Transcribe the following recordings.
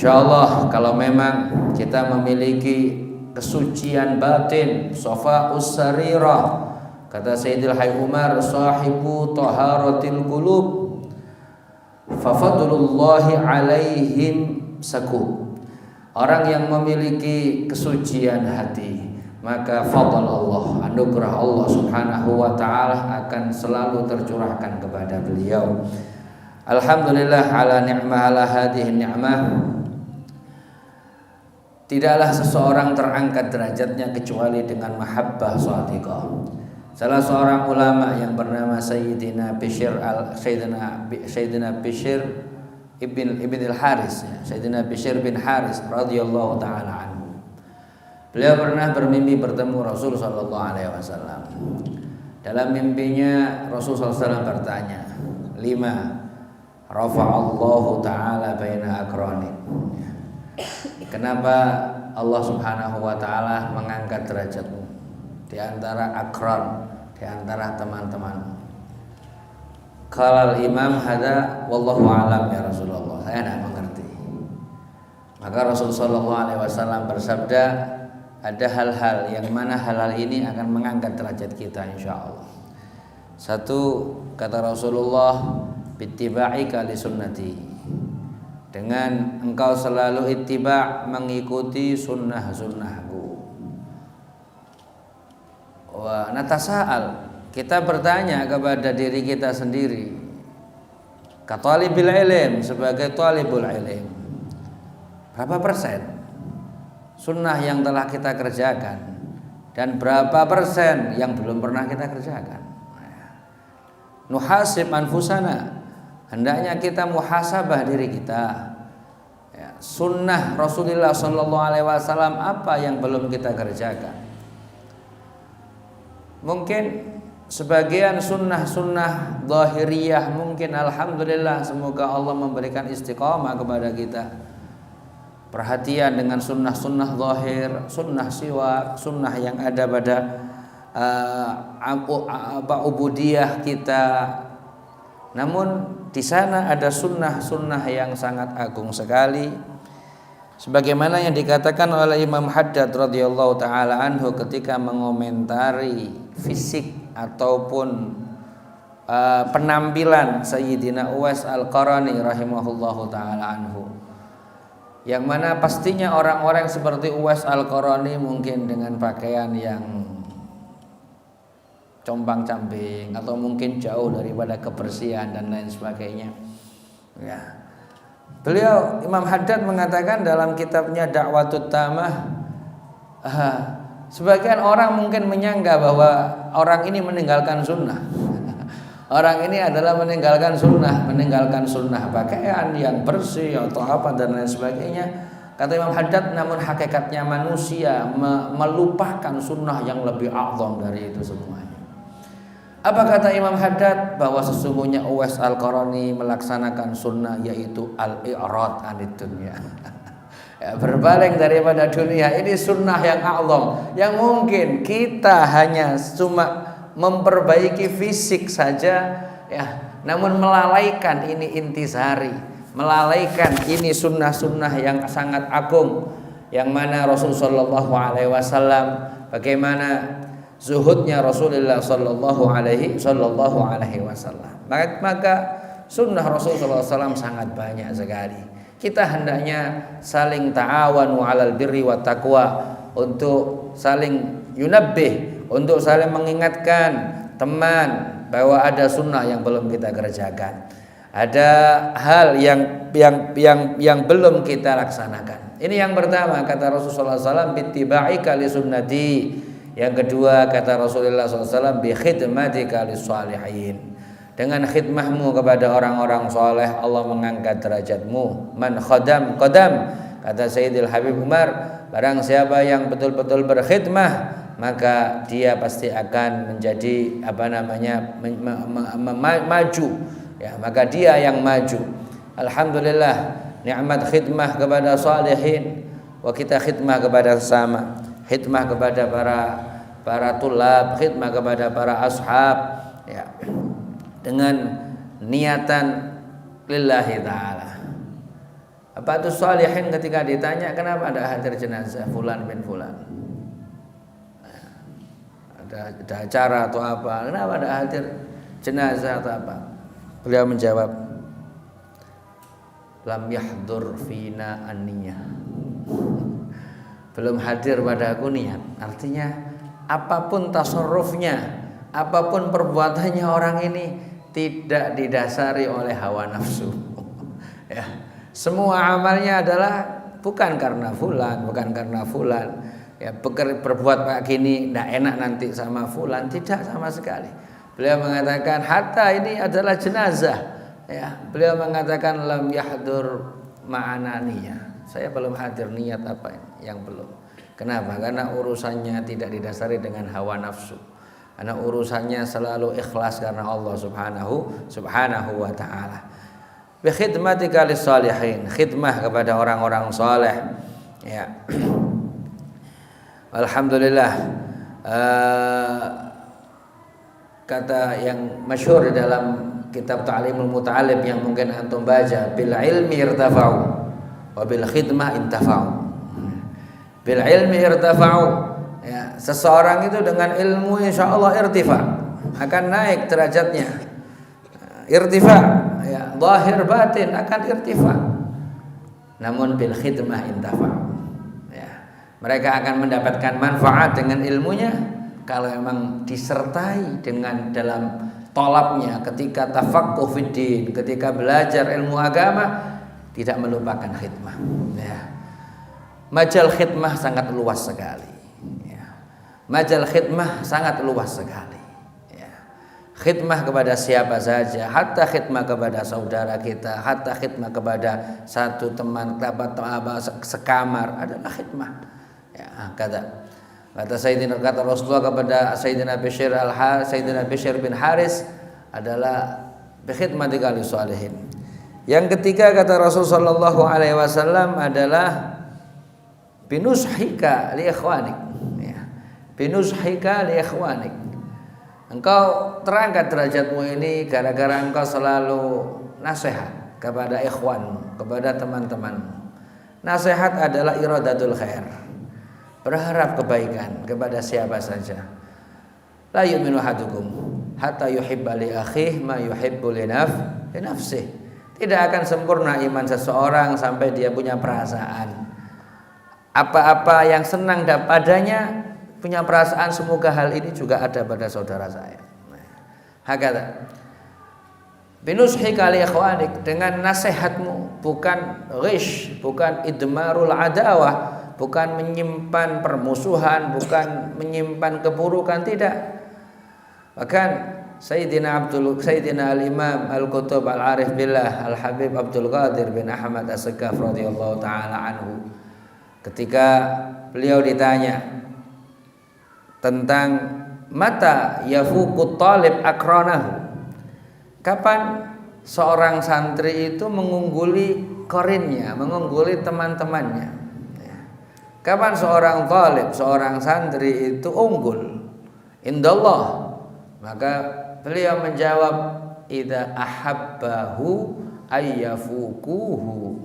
Insyaallah kalau memang kita memiliki kesucian batin, safa'us sarirah, kata Sayyidil Hayy Umar, sahibu taharatil qulub fa fadlullahi alaihim sakub. Orang yang memiliki kesucian hati, maka fadl Allah, anugerah Allah Subhanahu wa taala akan selalu tercurahkan kepada beliau. Alhamdulillah ala ni'mah ala hadhihi ni'mah. Tidaklah seseorang terangkat derajatnya kecuali dengan mahabbah shadiqah. Salah seorang ulama yang bernama Sayyidina Bishr ibn al-Haris, Sayyidina Bishr bin Haris radhiyallahu taala anhu. Beliau pernah bermimpi bertemu Rasul sallallahu alaihi wasallam. Dalam mimpinya Rasul sallallahu alaihi wasallam bertanya, "Lima rafa'allahu taala baina aqranik." Kenapa Allah Subhanahu wa taala mengangkat derajatmu di antara akran, di antara teman-teman? Qala al-imam hadza wallahu alam ya Rasulullah. Saya tidak mengerti. Maka Rasul sallallahu alaihi wasallam bersabda, ada hal-hal yang mana hal-hal ini akan mengangkat derajat kita insyaallah. Satu, kata Rasulullah, bittiba'ika li sunnati. Dengan engkau selalu ittiba', mengikuti sunnah-sunnahku. Wa natasa'al, kita bertanya kepada diri kita sendiri, katalibil ilm, sebagai talibul ilm, berapa persen sunnah yang telah kita kerjakan dan berapa persen yang belum pernah kita kerjakan? Nuhasib anfusana, hendaknya kita muhasabah diri kita. Ya, sunnah Rasulullah sallallahu alaihi wasallam apa yang belum kita kerjakan? Mungkin sebagian sunnah-sunnah zahiriyah mungkin alhamdulillah, semoga Allah memberikan istiqamah kepada kita. Perhatian dengan sunnah-sunnah zahir, sunnah siwak, sunnah yang ada pada ubudiyah kita. Namun di sana ada sunnah-sunnah yang sangat agung sekali, sebagaimana yang dikatakan oleh Imam Haddad radhiyallahu taala anhu ketika mengomentari fisik ataupun penampilan Sayyidina Uwais Al-Qarani rahimahullahu taala anhu, yang mana pastinya orang-orang seperti Uwais Al-Qarani mungkin dengan pakaian yang compang-camping atau mungkin jauh daripada kebersihan dan lain sebagainya. Ya. Beliau Imam Haddad mengatakan dalam kitabnya Da'watut Tamah, sebagian orang mungkin menyangka bahwa orang ini meninggalkan sunnah. Orang ini adalah meninggalkan sunnah pakaian yang bersih atau apa dan lain sebagainya. Kata Imam Haddad, namun hakikatnya manusia melupakan sunnah yang lebih a'zam dari itu semuanya. Apa kata Imam Haddad? Bahwa sesungguhnya Uwais Al-Qarani melaksanakan sunnah, yaitu al-i'rad anid dunya. Ya, berpaling daripada dunia. Ini sunnah yang a'zam, yang mungkin kita hanya cuma memperbaiki fisik saja, ya, namun melalaikan ini intisari, melalaikan ini sunnah-sunnah yang sangat agung, yang mana Rasulullah SAW, bagaimana zuhudnya Rasulullah sallallahu alaihi wasallam. Maka sunnah Rasulullah SAW sangat banyak sekali. Kita hendaknya saling ta'awanu 'alal birri wat taqwa, untuk saling yunabbih, untuk saling mengingatkan teman bahwa ada sunnah yang belum kita kerjakan. Ada hal yang belum kita laksanakan. Ini yang pertama, kata Rasulullah SAW, bittiba'ika li sunnati. Yang kedua, kata Rasulullah SAW, bi khidmatika lis-shalihin. Dengan khidmahmu kepada orang-orang soleh, Allah mengangkat derajatmu. Man khadam qadam, kata Sayyidil Habib Umar, barang siapa yang betul-betul berkhidmah, maka dia pasti akan menjadi maju. Ya, maka dia yang maju. Alhamdulillah, nikmat khidmah kepada salihin, wa kita khidmah kepada sesama. Khidmah kepada para tulab, khidmah kepada para ashab, ya, dengan niatan lillahi ta'ala. Abatus shalihin ketika ditanya kenapa ada hadir jenazah fulan bin fulan, ada acara atau apa, kenapa ada hadir jenazah atau apa, beliau menjawab, lam yahdur fina an-niyah, belum hadir pada aku niat. Artinya apapun tasarrufnya, apapun perbuatannya orang ini tidak didasari oleh hawa nafsu. Ya, semua amalnya adalah bukan karena fulan, bukan karena fulan. Ya, berbuat kayak gini tidak enak nanti sama fulan, tidak sama sekali. Beliau mengatakan hatta ini adalah jenazah. Ya, beliau mengatakan lam yahdur ma'ana niyah. Saya belum hadir, niat apa yang belum. Kenapa? Karena urusannya tidak didasari dengan hawa nafsu. Karena urusannya selalu ikhlas karena Allah Subhanahu wa taala. Bi khidmatika lis-shalihin, khidmah kepada orang-orang saleh. Ya. Alhamdulillah. Kata yang masyhur di dalam kitab Ta'limul Muta'allim yang mungkin antum baca, bil ilmi irtafa'u wa bil khidmah intafa'u. Bil ilmi irtafa'u, ya, seseorang itu dengan ilmu insyaallah irtifa, akan naik derajatnya. Irtifa, ya, zahir batin akan irtifa. Namun bil khidmah intafa'u, ya, mereka akan mendapatkan manfaat dengan ilmunya kalau memang disertai dengan dalam tolabnya, ketika tafaqquh fiddin, ketika belajar ilmu agama tidak melupakan khidmah. Ya. Majal khidmah sangat luas sekali. Ya. Majal khidmah sangat luas sekali. Ya. Khidmah kepada siapa saja, hatta khidmah kepada saudara kita, hatta khidmah kepada satu teman kerabat sekamar adalah khidmah. Ya, kata Rasulullah kepada Sayyidina Bishr bin Haris adalah bi khidmatika lis-shalihin. Yang ketiga kata Rasul sallallahu alaihi wasallam adalah binushika li ikhwanik, ya. Binushika li ikhwanik. Engkau terangkat derajatmu ini gara-gara engkau selalu nasihat kepada ikhwanmu, kepada teman-temanmu. Nasihat adalah iradatul khair, berharap kebaikan kepada siapa saja. La yu'minu ahadukum hatta yuhibba li akhihi ma yuhibbu li nafsihi. Tidak akan sempurna iman seseorang sampai dia punya perasaan apa-apa yang senang padanya, punya perasaan semoga hal ini juga ada pada saudara saya. Hakata binushika li ikhwanik, dengan nasihatmu, bukan ghish, bukan idmarul adawah, bukan menyimpan permusuhan, bukan menyimpan keburukan, tidak. Bahkan Sayyidina Al-Imam Al-Qutub Al-Arif Billah Al-Habib Abdul Qadir bin Ahmad As-Saqqaf radhiyallahu taala anhu, ketika beliau ditanya tentang mata yafuqut talib akranahu, kapan seorang santri itu mengungguli korinnya, mengungguli teman-temannya. Kapan seorang talib, seorang santri itu unggul indallah? Maka beliau menjawab, idza ahabbahu ayyafuquhu.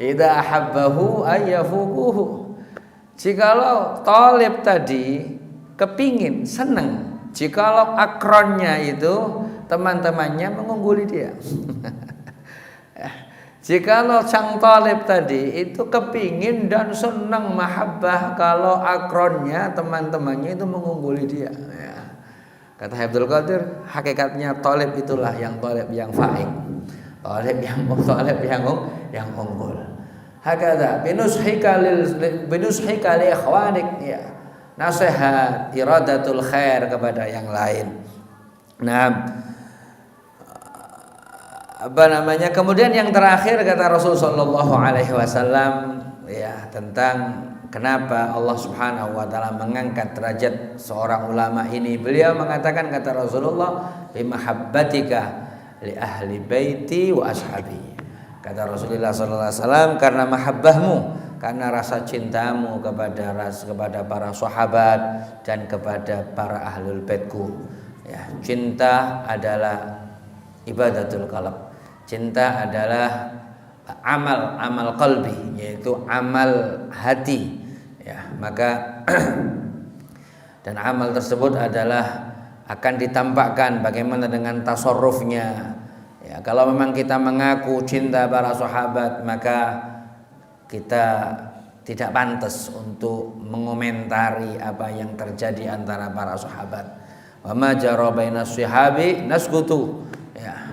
Idza ahabbahu ayyafuquhu. Jikalau talib tadi kepingin, senang, jikalau akronnya itu teman-temannya mengungguli dia. Jikalau sang talib tadi itu kepingin dan senang mahabbah kalau akronnya, teman-temannya itu mengungguli dia. Ya. Kata Abdul Qadir, hakikatnya talib itulah yang talib yang faik, talib yang unggul. Hakada binushika li ikhwanik, ya. Nasihat, iradatul khair kepada yang lain. Nah, kemudian yang terakhir kata Rasul sallallahu alaihi wasallam, ya, tentang kenapa Allah Subhanahu wa taala mengangkat derajat seorang ulama ini. Beliau mengatakan, kata Rasulullah, bi mahabbatika li ahli baiti wa ashabi. Kata Rasulullah sallallahu alaihi wasallam, karena mahabbahmu, karena rasa cintamu kepada para sahabat dan kepada para ahlul baitku. Ya, cinta adalah ibadatul qalb. Cinta adalah amal qalbi, yaitu amal hati ya. Maka dan amal tersebut adalah akan ditampakkan bagaimana dengan tasarrufnya ya. Kalau memang kita mengaku cinta para sahabat, maka kita tidak pantas untuk mengomentari apa yang terjadi antara para sahabat. Wa ma jara bainas sahabi naskutu ya.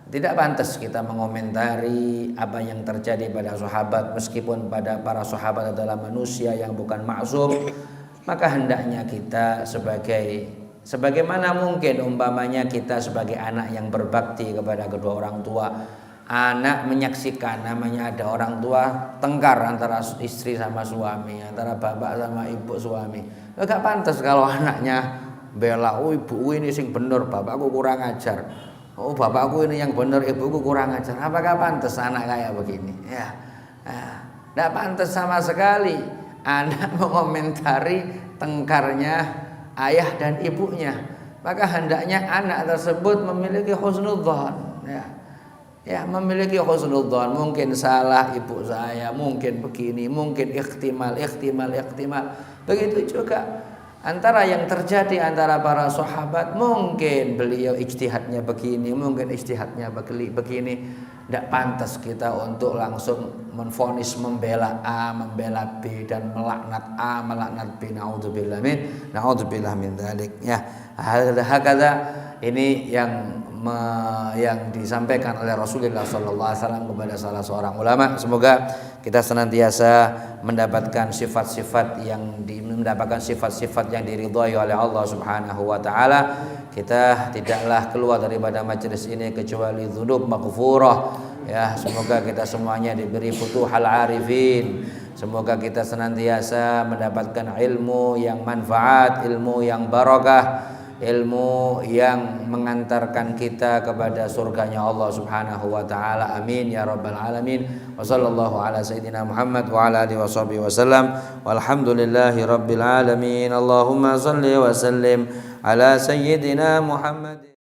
Tidak pantas kita mengomentari apa yang terjadi pada sahabat, meskipun pada para sahabat adalah manusia yang bukan maksum. Maka hendaknya kita sebagaimana mungkin umpamanya kita sebagai anak yang berbakti kepada kedua orang tua, anak menyaksikan namanya ada orang tua tengkar antara istri sama suami, antara bapak sama ibu suami. Enggak pantas kalau anaknya bela, oh ibuku ini sing bener, bapakku kurang ajar. Oh bapakku ini yang bener, ibuku kurang ajar. Apakah pantas anak kayak begini? Ya, enggak pantas sama sekali anak mengomentari tengkarnya ayah dan ibunya. Maka hendaknya anak tersebut memiliki husnudzon ya. Ya, memiliki husnudzon, mungkin salah ibu saya, mungkin begini, mungkin ikhtimal. Begitu juga antara yang terjadi antara para sahabat, mungkin beliau ijtihadnya begini, mungkin ijtihadnya begini. Tidak pantas kita untuk langsung menvonis membela A, membela B dan melaknat A, melaknat B. Naudzubillah min dzalik. Ya, hakada ini yang disampaikan oleh Rasulullah SAW kepada salah seorang ulama. Semoga kita senantiasa mendapatkan sifat-sifat yang diridhai oleh Allah Subhanahu wa taala. Kita tidaklah keluar daripada majelis ini kecuali dzunub maghfurah. Ya, semoga kita semuanya diberi futuhal arifin. Semoga kita senantiasa mendapatkan ilmu yang manfaat, ilmu yang barakah, ilmu yang mengantarkan kita kepada surganya Allah Subhanahu wa taala. Amin ya rabbal alamin. Wa sallallahu ala sayyidina Muhammad wa ala alihi washabihi wasallam. Walhamdulillahi rabbil alamin. Allahumma shalli wa sallim ala sayyidina Muhammad.